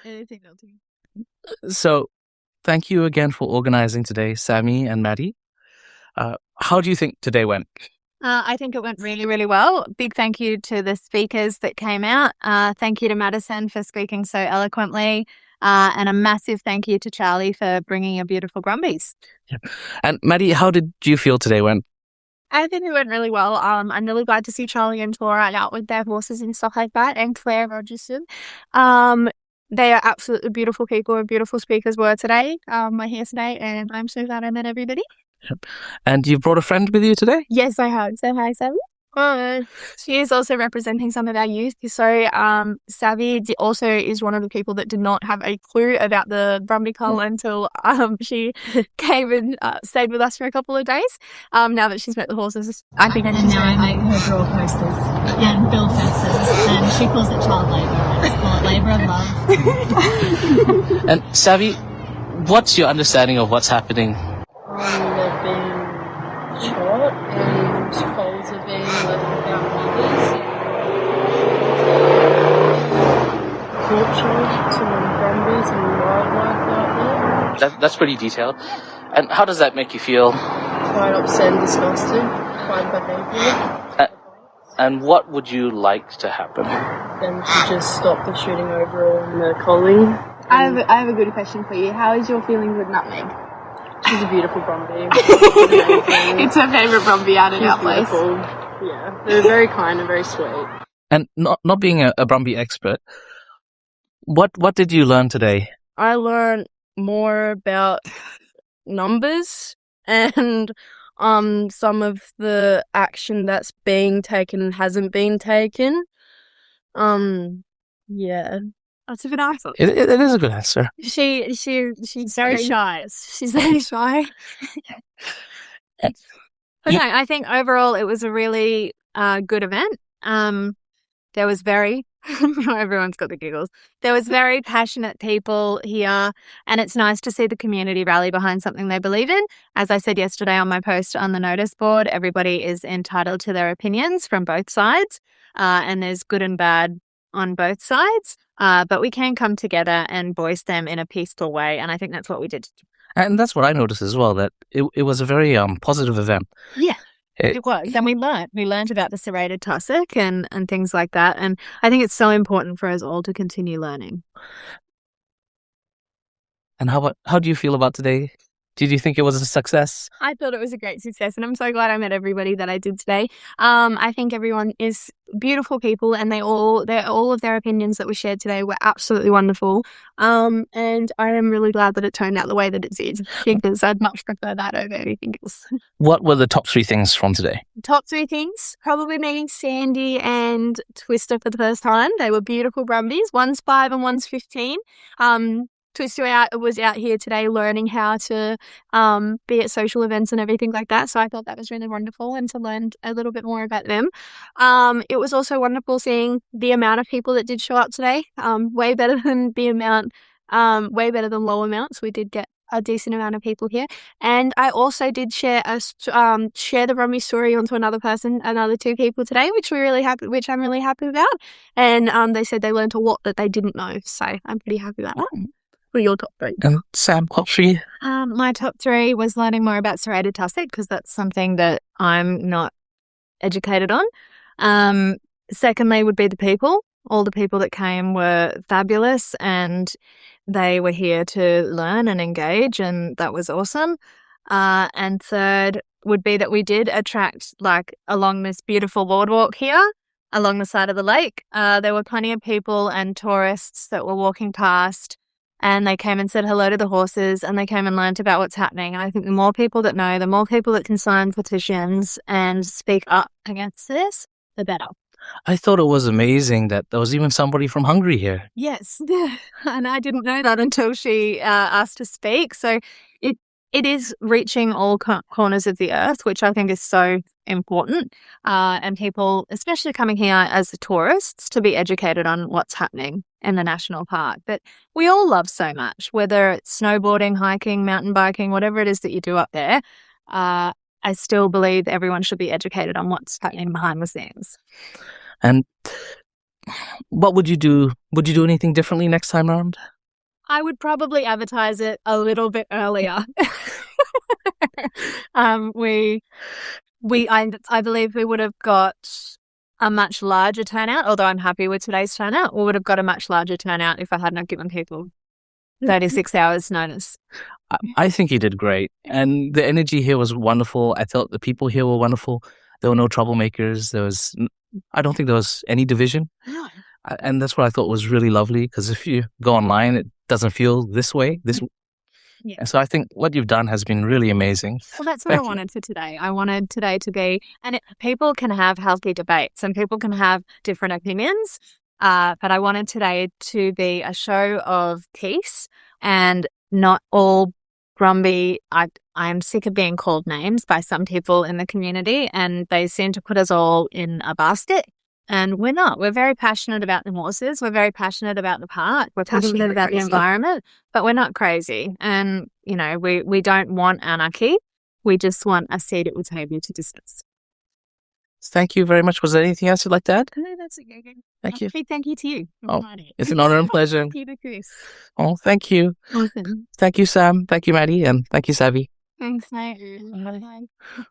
Anything, nothing. So, thank you again for organising today, Sammy and Maddie. How do you think today went? I think it went really, really well. Big thank you to the speakers that came out. Thank you to Madison for speaking so eloquently. And a massive thank you to Charlie for bringing your beautiful Brumbies. Yeah. And Maddie, how did you feel today went? I think it went really well. I'm really glad to see Charlie and Tora out with their horses and stuff like that, and Claire Rogerson. They are absolutely beautiful people and beautiful speakers were today. We're here today, and I'm so glad I met everybody. Yep. And you brought a friend with you today? Yes, I have. So hi, Savvy. She is also representing some of our youth. So Savvy also is one of the people that did not have a clue about the Brumby Cull until she came and stayed with us for a couple of days. Now that she's met the horses, I think. And now I make her draw posters and build fences, and she calls it child labour. I just call it labour of love. And Savvy, what's your understanding of what's happening? They've been shot and foals are being left without mothers. Tortured to Brumbies and wildlife out there. That's pretty detailed. And how does that make you feel? Quite upset and disgusted by behaviour. And what would you like to happen? Them to just stop the shooting overall and the culling. I have a good question for you. How is your feelings with Nutmeg? She's a beautiful Brumby. It's her favourite Brumby out in our place. Yeah, they're very kind and very sweet. And not being a Brumby expert, what did you learn today? I learned more about numbers and some of the action that's being taken and hasn't been taken. Yeah. That's a good answer. It is a good answer. She's Very shy. She's very shy. But no, I think overall it was a really good event. There was everyone's got the giggles. There was very passionate people here, and it's nice to see the community rally behind something they believe in. As I said yesterday on my post on the notice board, everybody is entitled to their opinions from both sides, and there's good and bad on both sides, but we can come together and voice them in a peaceful way, and I think that's what we did. And that's what I noticed as well, that it was a very positive event. Yeah. It was, and we learned about the serrated tussock and things like that, and I think it's so important for us all to continue learning. And how do you feel about today? Did you think it was a success? I thought it was a great success, and I'm so glad I met everybody that I did today. I think everyone is beautiful people, and all of their opinions that were shared today were absolutely wonderful. And I am really glad that it turned out the way that it did, because I'd much prefer that over anything else. What were the top 3 things from today? Top 3 things, probably meeting Sandy and Twister for the first time. They were beautiful Brumbies. One's 5 and one's 15. Twister was out here today learning how to be at social events and everything like that. So I thought that was really wonderful, and to learn a little bit more about them. It was also wonderful seeing the amount of people that did show up today. Way better than low amounts. We did get a decent amount of people here. And I also did share the Brumby story onto another 2 people today, which I'm really happy about. And they said they learned a lot that they didn't know. So I'm pretty happy about that. What are your top 3? Sam, top 3? My top 3 was learning more about serrated tussock, because that's something that I'm not educated on. Secondly would be the people. All the people that came were fabulous, and they were here to learn and engage, and that was awesome. And third would be that we did attract, along this beautiful boardwalk here, along the side of the lake, there were plenty of people and tourists that were walking past, and they came and said hello to the horses, and they came and learnt about what's happening. And I think the more people that know, the more people that can sign petitions and speak up against this, the better. I thought it was amazing that there was even somebody from Hungary here. Yes, and I didn't know that until she asked to speak. So it is reaching all corners of the earth, which I think is so important. And people, especially coming here as the tourists, to be educated on what's happening in the national park that we all love so much, whether it's snowboarding, hiking, mountain biking, whatever it is that you do up there. I still believe everyone should be educated on what's happening behind the scenes. And what would you do? Would you do anything differently next time around? I would probably advertise it a little bit earlier. I believe we would have got a much larger turnout, although I'm happy with today's turnout. We would have got a much larger turnout if I had not given people 36 hours notice. I think you did great. And the energy here was wonderful. I felt the people here were wonderful. There were no troublemakers. I don't think there was any division. No. And that's what I thought was really lovely, because if you go online, it doesn't feel this way. Yeah. And so I think what you've done has been really amazing. Well, that's what I wanted for today. I wanted today to be, and people can have healthy debates and people can have different opinions, but I wanted today to be a show of peace and not all Brumby. I'm sick of being called names by some people in the community, and they seem to put us all in a basket. And we're not. We're very passionate about the horses. We're very passionate about the park. We're passionate about the environment, but we're not crazy. And, we don't want anarchy. We just want a seat at the table to discuss. Thank you very much. Was there anything else you'd like to add? No, that's okay. Thank you. Thank you to you. Oh, it's an honor and pleasure. Thank you to Chris. Oh, thank you. Awesome. Thank you, Sam. Thank you, Maddie. And thank you, Savvy. Thanks, mate. Bye.